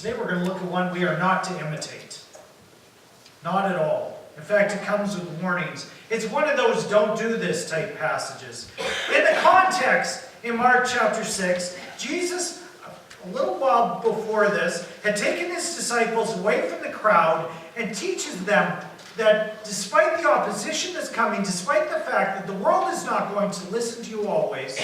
Today we're going to look at one we are not to imitate. Not at all. In fact, it comes with warnings. It's one of those don't do this type passages. In the context, in Mark chapter 6, Jesus, a little while before this, had taken his disciples away from the crowd and teaches them that despite the opposition that's coming, despite the fact that the world is not going to listen to you always,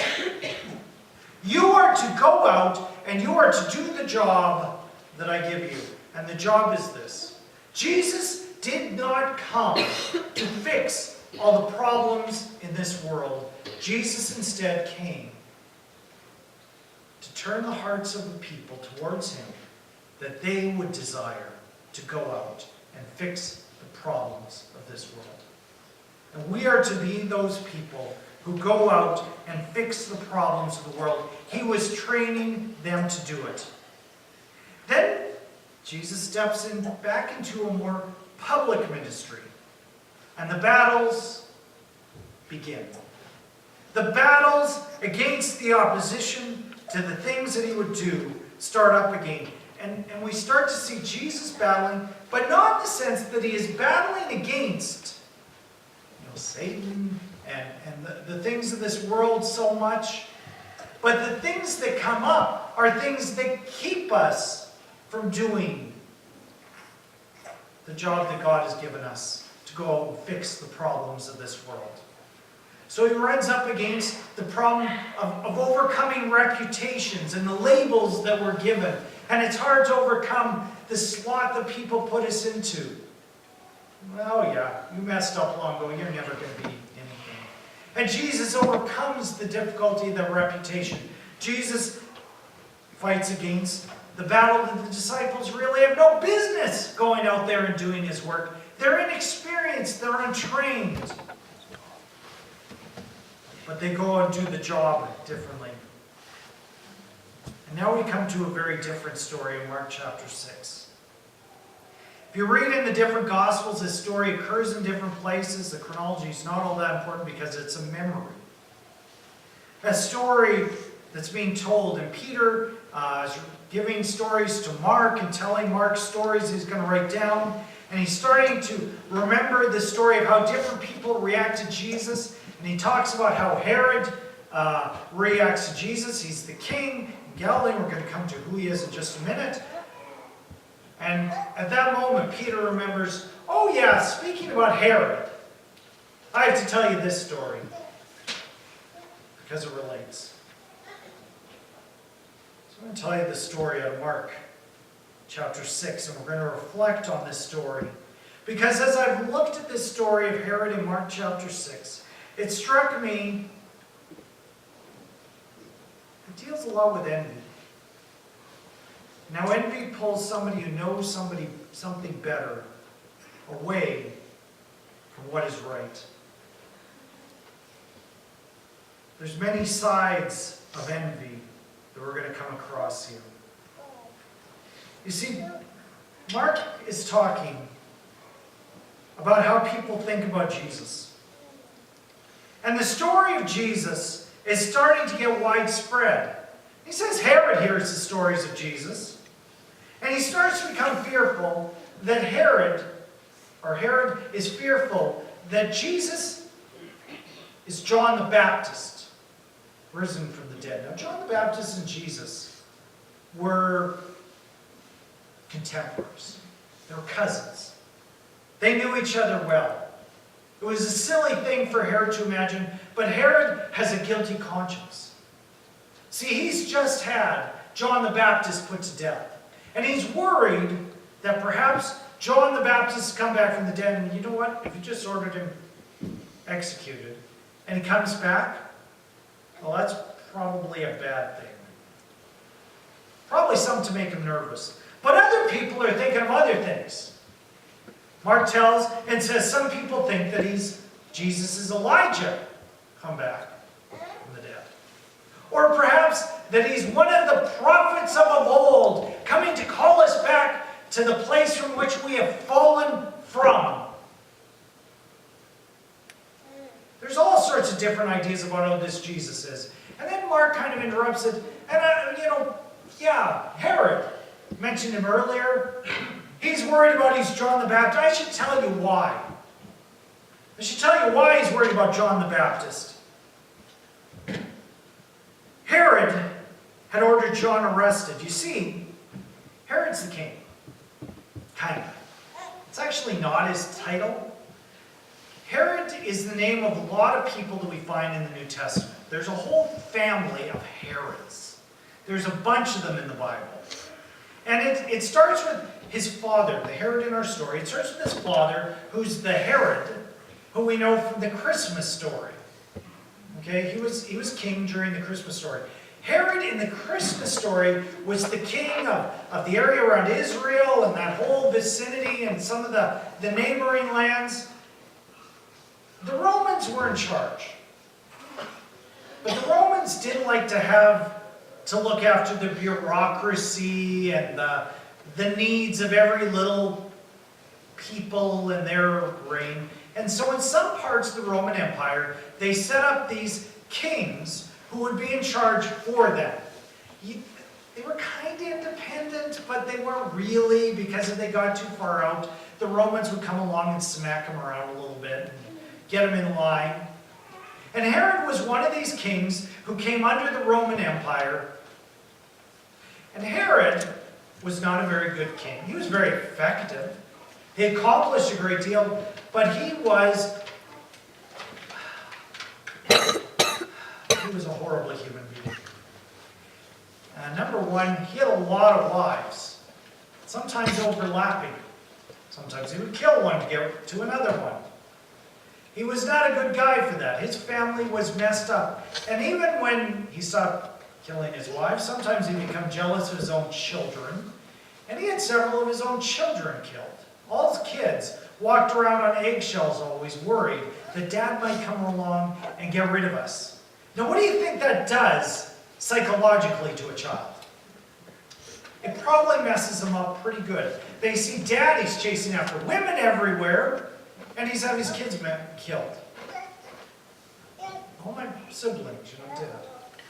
you are to go out and you are to do the job that I give you. And the job is this. Jesus did not come to fix all the problems in this world. Jesus instead came to turn the hearts of the people towards him, that they would desire to go out and fix the problems of this world. And we are to be those people who go out and fix the problems of the world. He was training them to do it. Then Jesus steps back into a more public ministry. And the battles begin. The battles against the opposition to the things that he would do start up again. And we start to see Jesus battling, but not in the sense that he is battling against Satan and the things of this world so much. But the things that come up are things that keep us from doing the job that God has given us to go and fix the problems of this world. So he runs up against the problem of overcoming reputations and the labels that we're given. And it's hard to overcome the slot that people put us into. Well, yeah, you messed up long ago. You're never going to be anything. And Jesus overcomes the difficulty of the reputation. Jesus fights against the battle that the disciples really have no business going out there and doing his work. They're inexperienced. They're untrained. But they go and do the job differently. And now we come to a very different story in Mark chapter 6. If you read in the different Gospels, this story occurs in different places. The chronology is not all that important because it's a memory. A story that's being told, and Peter is giving stories to Mark and telling Mark stories he's going to write down. And he's starting to remember the story of how different people react to Jesus. And he talks about how Herod reacts to Jesus. He's the king in Galilee. We're going to come to who he is in just a minute. And at that moment, Peter remembers, oh yeah, speaking about Herod, I have to tell you this story because it relates. So I'm going to tell you the story out of Mark chapter 6, and we're going to reflect on this story. Because as I've looked at this story of Herod in Mark chapter 6, it struck me, it deals a lot with envy. Now envy pulls somebody who knows something better away from what is right. There's many sides of envy that we're going to come across here. You see, Mark is talking about how people think about Jesus. And the story of Jesus is starting to get widespread. He says Herod hears the stories of Jesus. And he starts to become fearful that Herod is fearful that Jesus is John the Baptist, risen from the dead. Now, John the Baptist and Jesus were contemporaries. They were cousins. They knew each other well. It was a silly thing for Herod to imagine, but Herod has a guilty conscience. See, he's just had John the Baptist put to death. And he's worried that perhaps John the Baptist has come back from the dead, and you know what? If you just ordered him executed, and he comes back, well, that's probably a bad thing. Probably something to make him nervous. But other people are thinking of other things. Mark tells and says some people think that Jesus is Elijah come back from the dead. Or perhaps that he's one of the prophets of old coming to call us back to the place from which we have fallen from. There's all sorts of different ideas about who this Jesus is. And then Mark kind of interrupts it. And, yeah, Herod. mentioned him earlier. He's worried about John the Baptist. I should tell you why. I should tell you why he's worried about John the Baptist. Herod had ordered John arrested. You see, Herod's the king. Kind of. It's actually not his title. Herod is the name of a lot of people that we find in the New Testament. There's a whole family of Herods. There's a bunch of them in the Bible. And it starts with his father, the Herod in our story. It starts with his father, who's the Herod, who we know from the Christmas story. Okay, he was king during the Christmas story. Herod in the Christmas story was the king of the area around Israel and that whole vicinity and some of the neighboring lands. The Romans were in charge. But the Romans didn't like to look after the bureaucracy and the needs of every little people in their reign. And so in some parts of the Roman Empire, they set up these kings who would be in charge for them. They were kind of independent, but they weren't really, because if they got too far out, the Romans would come along and smack them around a little bit and get them in line. And Herod was one of these kings who came under the Roman Empire. And Herod was not a very good king. He was very effective. He accomplished a great deal, but he was a horrible human being. Number one, he had a lot of wives, sometimes overlapping. Sometimes he would kill one to get to another one. He was not a good guy for that. His family was messed up. And even when he stopped killing his wives, sometimes he'd become jealous of his own children. And he had several of his own children killed. All his kids walked around on eggshells, always worried that Dad might come along and get rid of us. Now, what do you think that does psychologically to a child? It probably messes them up pretty good. They see Daddy's chasing after women everywhere, and he's having his kids killed. All my siblings, did.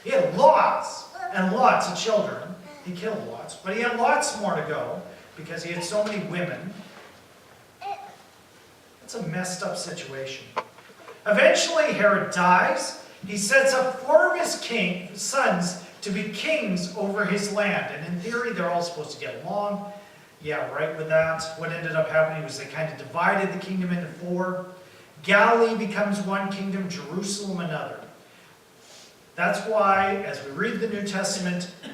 He had lots and lots of children. He killed lots, but he had lots more to go because he had so many women. It's a messed up situation. Eventually, Herod dies. He sets up 4 of his sons to be kings over his land. And in theory, they're all supposed to get along. Yeah, right with that. What ended up happening was they kind of divided the kingdom into 4. Galilee becomes one kingdom, Jerusalem another. That's why, as we read the New Testament, it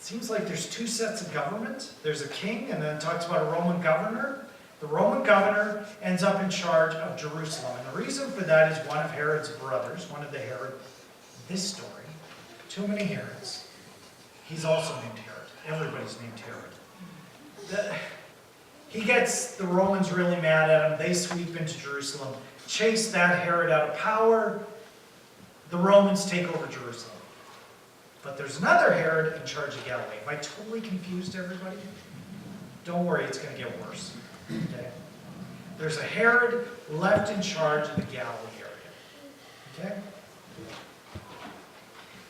seems like there's 2 sets of government. There's a king, and then it talks about a Roman governor. The Roman governor ends up in charge of Jerusalem. And the reason for that is one of Herod's brothers, one of the Herod, this story, too many Herods. He's also named Herod. Everybody's named Herod. He gets the Romans really mad at him. They sweep into Jerusalem, chase that Herod out of power. The Romans take over Jerusalem. But there's another Herod in charge of Galilee. Have I totally confused everybody? Don't worry, it's going to get worse. Okay? There's a Herod left in charge of the Galilee area. Okay?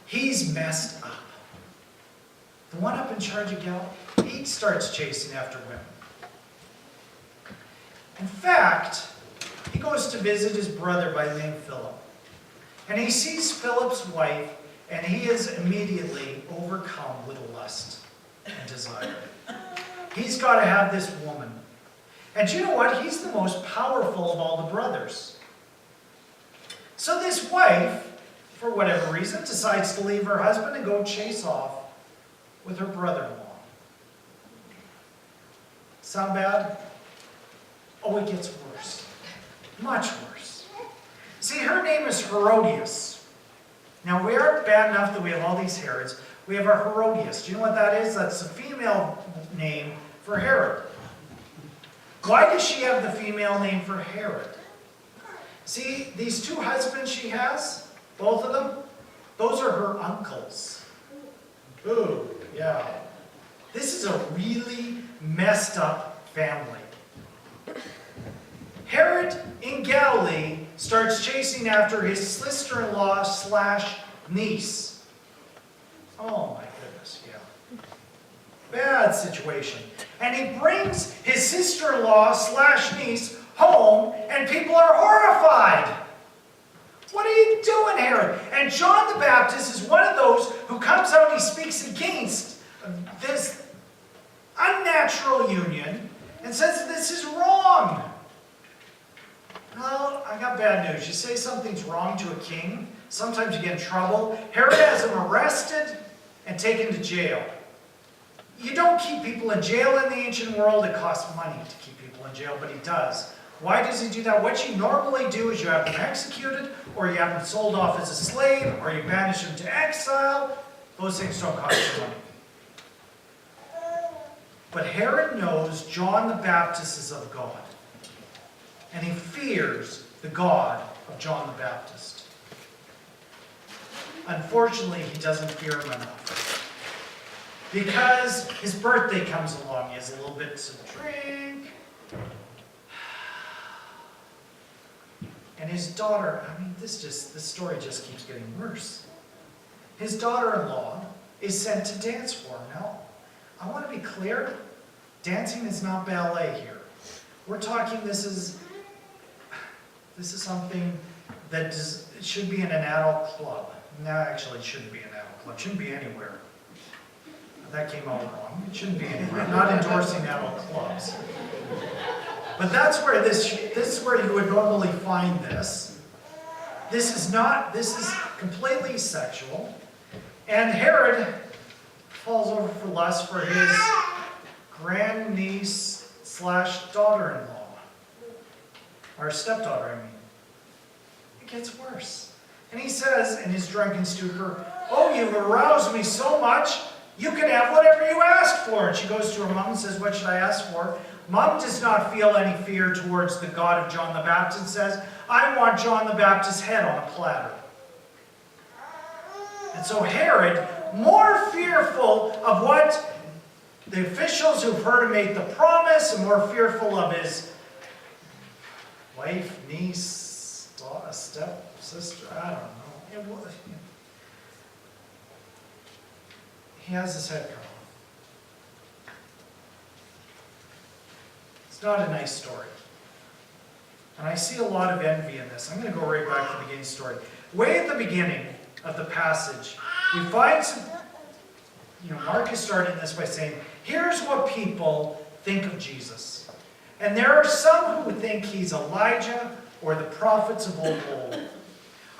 He's messed up. The one up in charge of Galilee, he starts chasing after women. In fact, he goes to visit his brother by name Philip. And he sees Philip's wife, and he is immediately overcome with lust and desire. He's got to have this woman. And you know what? He's the most powerful of all the brothers. So this wife, for whatever reason, decides to leave her husband and go chase off with her brother-in-law. Sound bad? Oh, it gets worse. Much worse. See, her name is Herodias. Now, we aren't bad enough that we have all these Herods. We have a Herodias. Do you know what that is? That's the female name for Herod. Why does she have the female name for Herod? See, these 2 husbands she has, both of them, those are her uncles. Ooh, yeah. This is a really messed up family. Herod in Galilee starts chasing after his sister-in-law / niece. Oh my goodness, yeah. bad situation. And he brings his sister-in-law / niece home, and people are horrified. What are you doing, Herod? And John the Baptist is one of those who comes out and he speaks against this unnatural union and says that this is wrong. Well, I got bad news. You say something's wrong to a king, sometimes you get in trouble. Herod has him arrested and taken to jail. You don't keep people in jail in the ancient world. It costs money to keep people in jail, but he does. Why does he do that? What you normally do is you have them executed, or you have them sold off as a slave, or you banish them to exile. Those things don't cost you money. But Herod knows John the Baptist is of God. And he fears the God of John the Baptist. Unfortunately, he doesn't fear him enough. Because his birthday comes along. He has a little bit to drink. And his daughter, this story just keeps getting worse. His daughter-in-law is sent to dance for him. Now, I want to be clear, dancing is not ballet here. We're talking, this is something that should be in an adult club. No, actually, it shouldn't be an adult club. It shouldn't be anywhere. That came out wrong. It shouldn't be anywhere. I'm not endorsing adult clubs. But that's where this is where you would normally find this. This is completely sexual. And Herod falls over for lust for his grandniece / daughter-in-law. Or stepdaughter, I mean. It gets worse. And he says in his drunken stupor, "Oh, you've aroused me so much, you can have whatever you ask for." And she goes to her mom and says, "What should I ask for?" Mom does not feel any fear towards the God of John the Baptist and says, "I want John the Baptist's head on a platter." And so Herod, more fearful of what the officials who've heard him make the promise, and more fearful of his wife, niece, stepsister, I don't know. He has his head cut off. It's not a nice story. And I see a lot of envy in this. I'm going to go right back to the beginning story. Way at the beginning of the passage, we find some, Mark is starting this by saying, here's what people think of Jesus. And there are some who think he's Elijah or the prophets of old.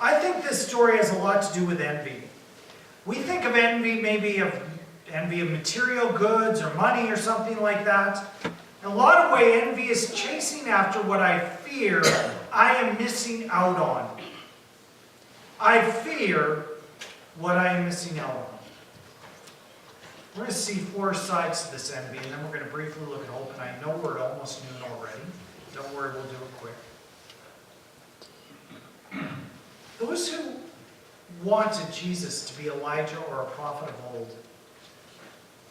I think this story has a lot to do with envy. We think of envy, maybe of envy of material goods or money or something like that. In a lot of ways, envy is chasing after what I fear I am missing out on. I fear what I am missing out on. We're going to see 4 sides to this envy, and then we're going to briefly look at hope. And I know we're at almost noon already. Don't worry, we'll do it quick. Those who wanted Jesus to be Elijah or a prophet of old,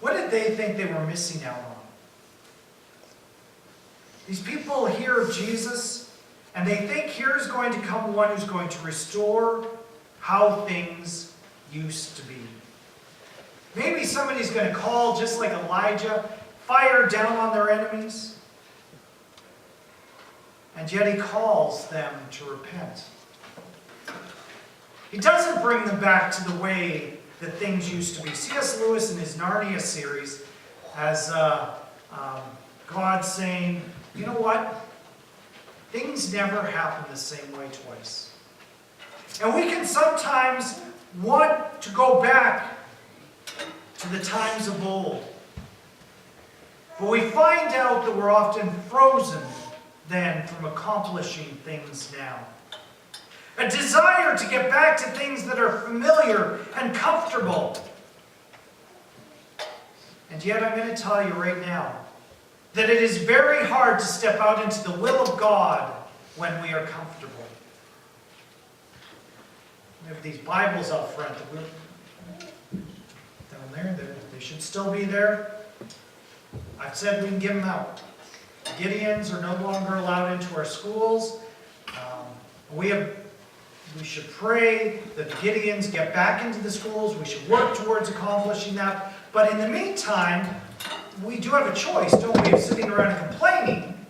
what did they think they were missing out on? These people hear of Jesus, and they think here's going to come one who's going to restore how things used to be. Maybe somebody's going to call, just like Elijah, fire down on their enemies. And yet he calls them to repent. He doesn't bring them back to the way that things used to be. C.S. Lewis in his Narnia series has God saying, you know what? Things never happen the same way twice. And we can sometimes want to go back to the times of old. But we find out that we're often frozen then from accomplishing things now. A desire to get back to things that are familiar and comfortable. And yet I'm going to tell you right now that it is very hard to step out into the will of God when we are comfortable. We have these Bibles out front that we're down there. They should still be there. I've said we can give them out. Gideons are no longer allowed into our schools. We should pray that the Gideons get back into the schools. We should work towards accomplishing that. But in the meantime, we do have a choice, don't we, of sitting around and complaining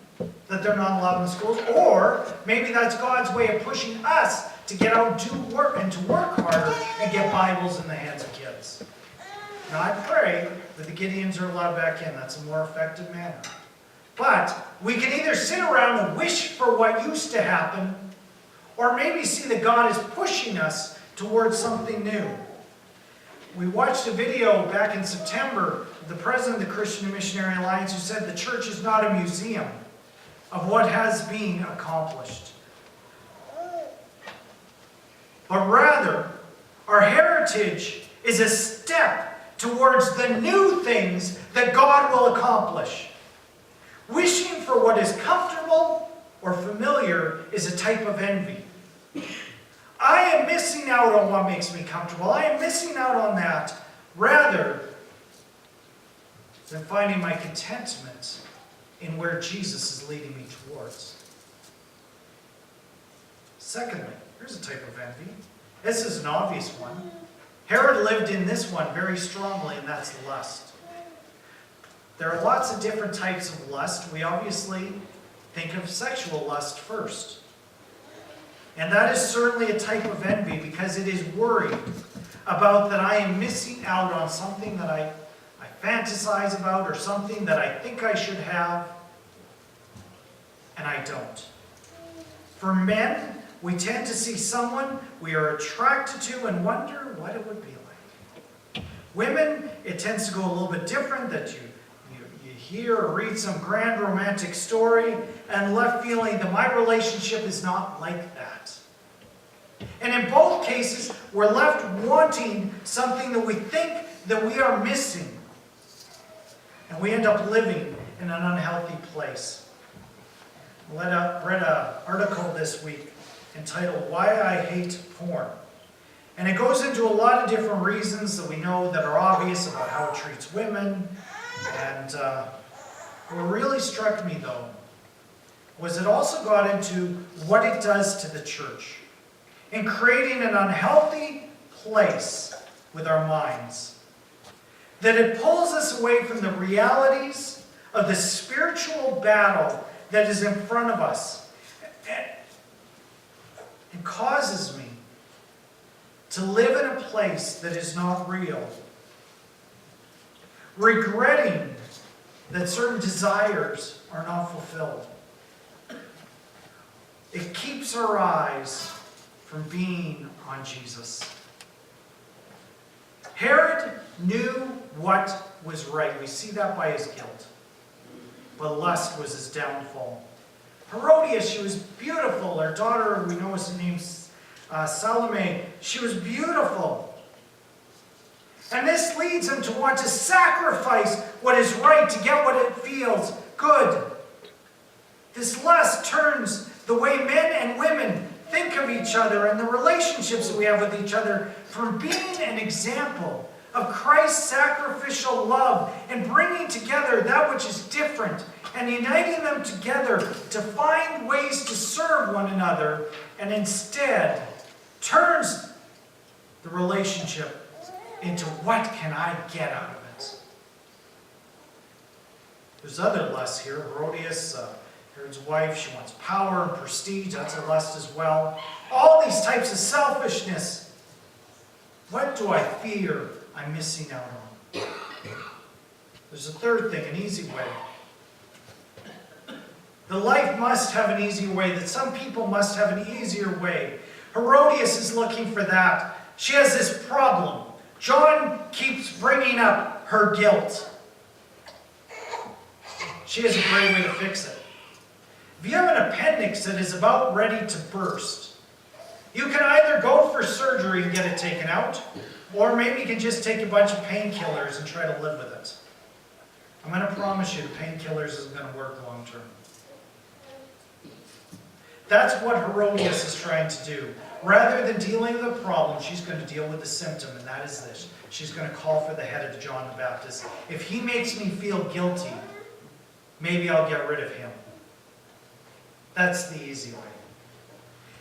that they're not allowed in the schools, or maybe that's God's way of pushing us to get out, do work, and to work harder and get Bibles in the hands of kids. Now I pray that the Gideons are allowed back in. That's a more effective manner. But we can either sit around and wish for what used to happen, or maybe see that God is pushing us towards something new. We watched a video back in September of the president of the Christian Missionary Alliance who said the church is not a museum of what has been accomplished, but rather our heritage is a step towards the new things that God will accomplish. Wishing for what is comfortable or familiar is a type of envy. I am missing out on what makes me comfortable. I am missing out on that rather than finding my contentment in where Jesus is leading me towards. Secondly, here's a type of envy. This is an obvious one. Herod lived in this one very strongly, and that's lust. There are lots of different types of lust. We obviously think of sexual lust first. And that is certainly a type of envy because it is worried about that I am missing out on something that I fantasize about or something that I think I should have, and I don't. For men, we tend to see someone we are attracted to and wonder what it would be like. Women, it tends to go a little bit different, that you hear or read some grand romantic story and left feeling that my relationship is not like that. And in both cases, we're left wanting something that we think that we are missing. And we end up living in an unhealthy place. I read an article this week entitled "Why I Hate Porn." And it goes into a lot of different reasons that we know that are obvious about how it treats women. And what really struck me, though, was it also got into what it does to the church in creating an unhealthy place with our minds. That it pulls us away from the realities of the spiritual battle that is in front of us. It causes me to live in a place that is not real. Regretting that certain desires are not fulfilled. It keeps our eyes from being on Jesus. Herod knew what was right. We see that by his guilt. But lust was his downfall. Herodias, she was beautiful. Her daughter, we know her name's Salome. She was beautiful. And this leads him to want to sacrifice what is right to get what it feels good. This lust turns the way men and women think of each other and the relationships that we have with each other from being an example of Christ's sacrificial love and bringing together that which is different and uniting them together to find ways to serve one another, and instead turns the relationship into what can I get out of it. There's other lusts here. Herodias, Herod's wife, she wants power and prestige. That's a lust as well. All these types of selfishness. What do I fear I'm missing out on? There's a third thing, an easy way. The life must have an easier way, that some people must have an easier way. Herodias is looking for that. She has this problem. John keeps bringing up her guilt. She has a great way to fix it. If you have an appendix that is about ready to burst, you can either go for surgery and get it taken out, or maybe you can just take a bunch of painkillers and try to live with it. I'm going to promise you the painkillers isn't going to work long term. That's what Herodias is trying to do. Rather than dealing with the problem, she's going to deal with the symptom, and that is this. She's going to call for the head of John the Baptist. If he makes me feel guilty, maybe I'll get rid of him. That's the easy way.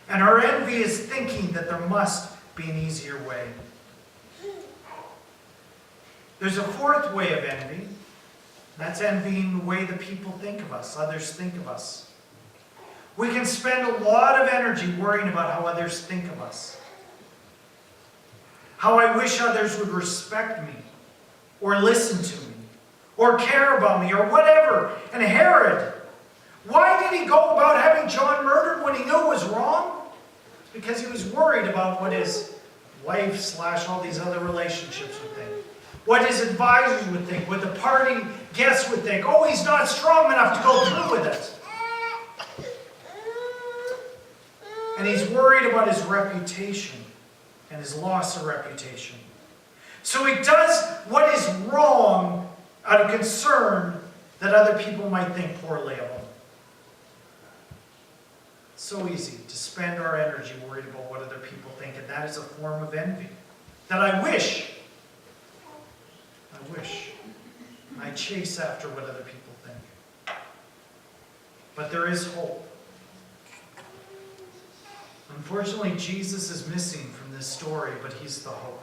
And our envy is thinking that there must be an easier way. There's a fourth way of envy, That's envying the way the people think of us, others think of us. We can spend a lot of energy worrying about how others think of us. How I wish others would respect me, or listen to me, or care about me, or whatever. And Herod, why did he go about having John murdered when he knew it was wrong? Because he was worried about what his wife / all these other relationships would think. What his advisors would think, what the party guests would think. Oh, he's not strong enough to go through with it. And he's worried about his reputation and his loss of reputation. So he does what is wrong out of concern that other people might think poorly of him. It's so easy to spend our energy worried about what other people think, and that is a form of envy. That I wish I chase after what other people think. But there is hope. Unfortunately, Jesus is missing from this story, but he's the hope.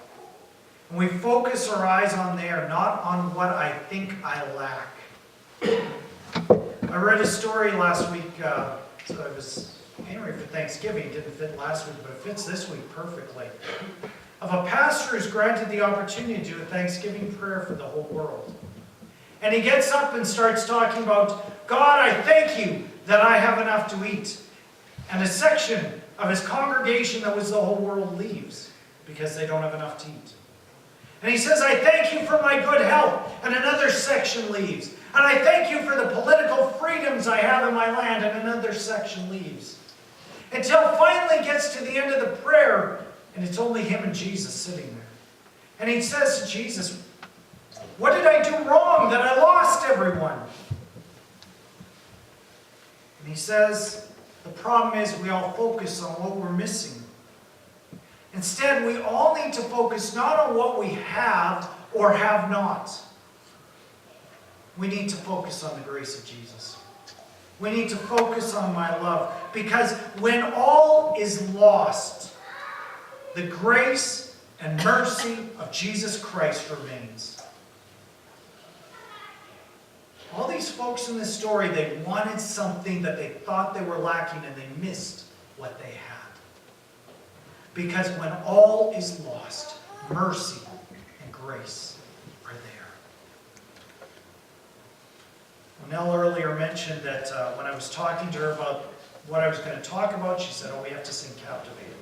And we focus our eyes on there, not on what I think I lack. I read a story last week, so it was anyway for Thanksgiving. It didn't fit last week, but it fits this week perfectly. Of a pastor who's granted the opportunity to do a Thanksgiving prayer for the whole world. And he gets up and starts talking about, God, I thank you that I have enough to eat. And a section of his congregation that was the whole world leaves because they don't have enough to eat. And he says, I thank you for my good health. And another section leaves. And I thank you for the political freedoms I have in my land. And another section leaves. Until finally gets to the end of the prayer, and it's only him and Jesus sitting there. And he says to Jesus, what did I do wrong that I lost everyone? And he says, the problem is we all focus on what we're missing. Instead, we all need to focus not on what we have or have not. We need to focus on the grace of Jesus. We need to focus on my love. Because when all is lost, the grace and mercy of Jesus Christ remains. All these folks in this story, they wanted something that they thought they were lacking, and they missed what they had. Because when all is lost, mercy and grace are there. Nell earlier mentioned that when I was talking to her about what I was going to talk about, she said, oh, we have to sing Captivated.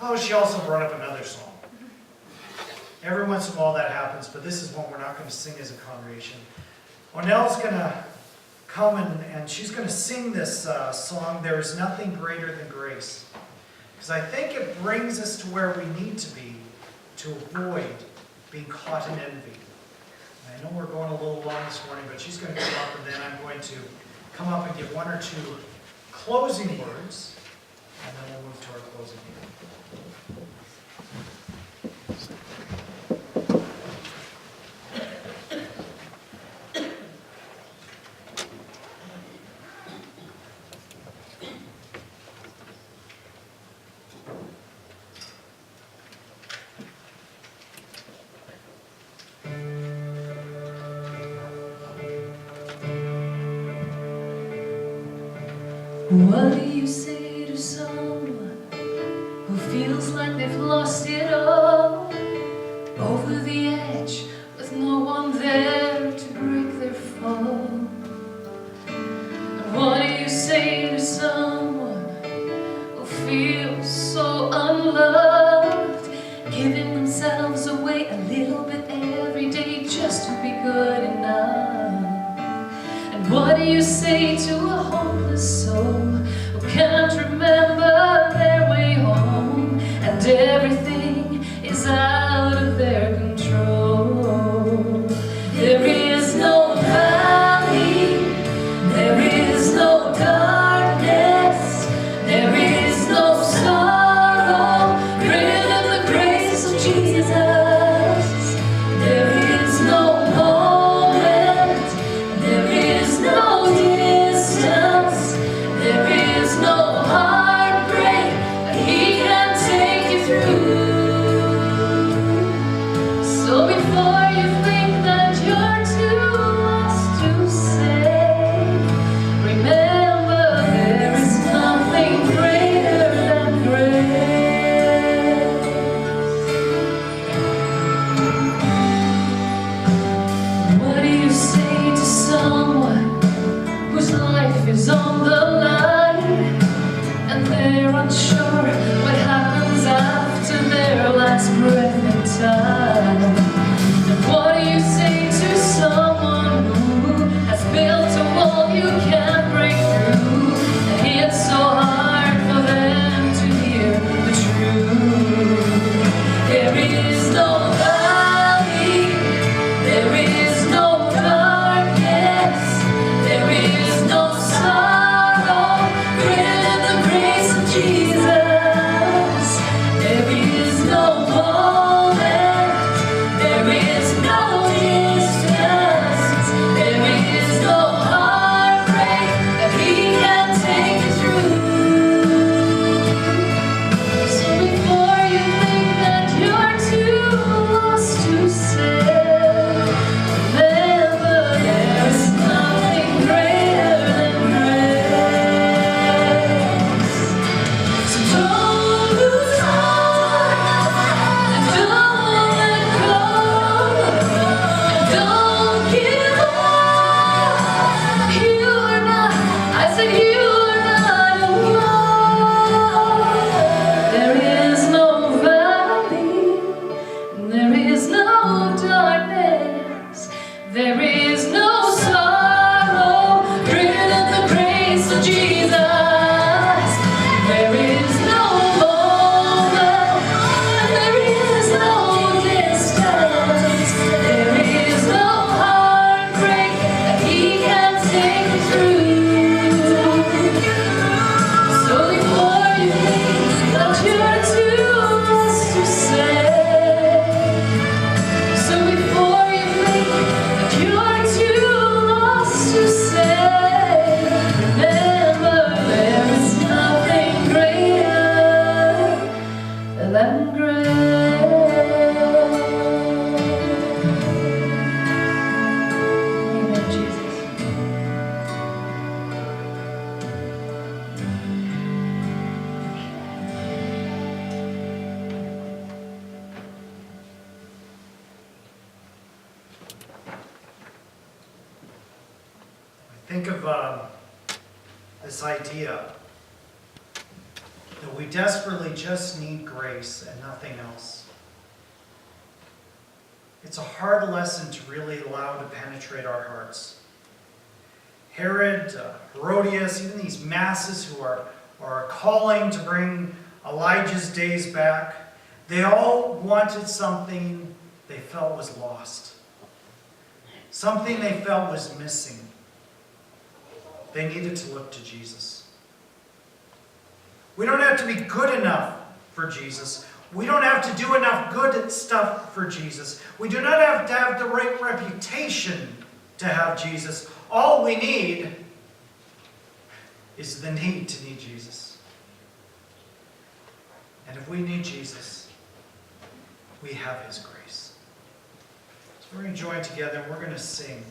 Oh, she also brought up another song. Every once in a while that happens, but this is one we're not going to sing as a congregation. Nell's going to come and she's going to sing this song, There Is Nothing Greater Than Grace. Because I think it brings us to where we need to be to avoid being caught in envy. And I know we're going a little long this morning, but she's going to come up, and then I'm going to come up and give one or two closing words, and then we'll move to our closing meeting. What do you say to someone who feels like they've lost it all? Over the edge with no one there to break their fall. And what do you say to someone who feels so unloved, giving themselves away a little bit every day just to be good enough? And what do you say to a hopeless soul who can't remember their way home, and everything is out of their control? There is no valley, there is no darkness, there is no sorrow greater than the grace of Jesus. There is no moment, there is no distance, there is no heartbreak that He can take you through. is no sorrow greater than the grace of Jesus. There is no moment, and there is no distance. There is no heartbreak that He can't take me through. So before you think that you're too lost to say, so before you think that you're too lost to say, remember there is nothing greater than grace. Amen, Jesus. Think of this idea that we desperately just need grace and nothing else. It's a hard lesson to really allow to penetrate our hearts. Herod, Herodias, even these masses who are calling to bring Elijah's days back, they all wanted something they felt was lost. Something they felt was missing. They needed to look to Jesus. We don't have to be good enough for Jesus. We don't have to do enough good stuff for Jesus. We do not have to have the right reputation to have Jesus. All we need is the need to need Jesus. And if we need Jesus, we have His grace. So we're going to join together and we're going to sing.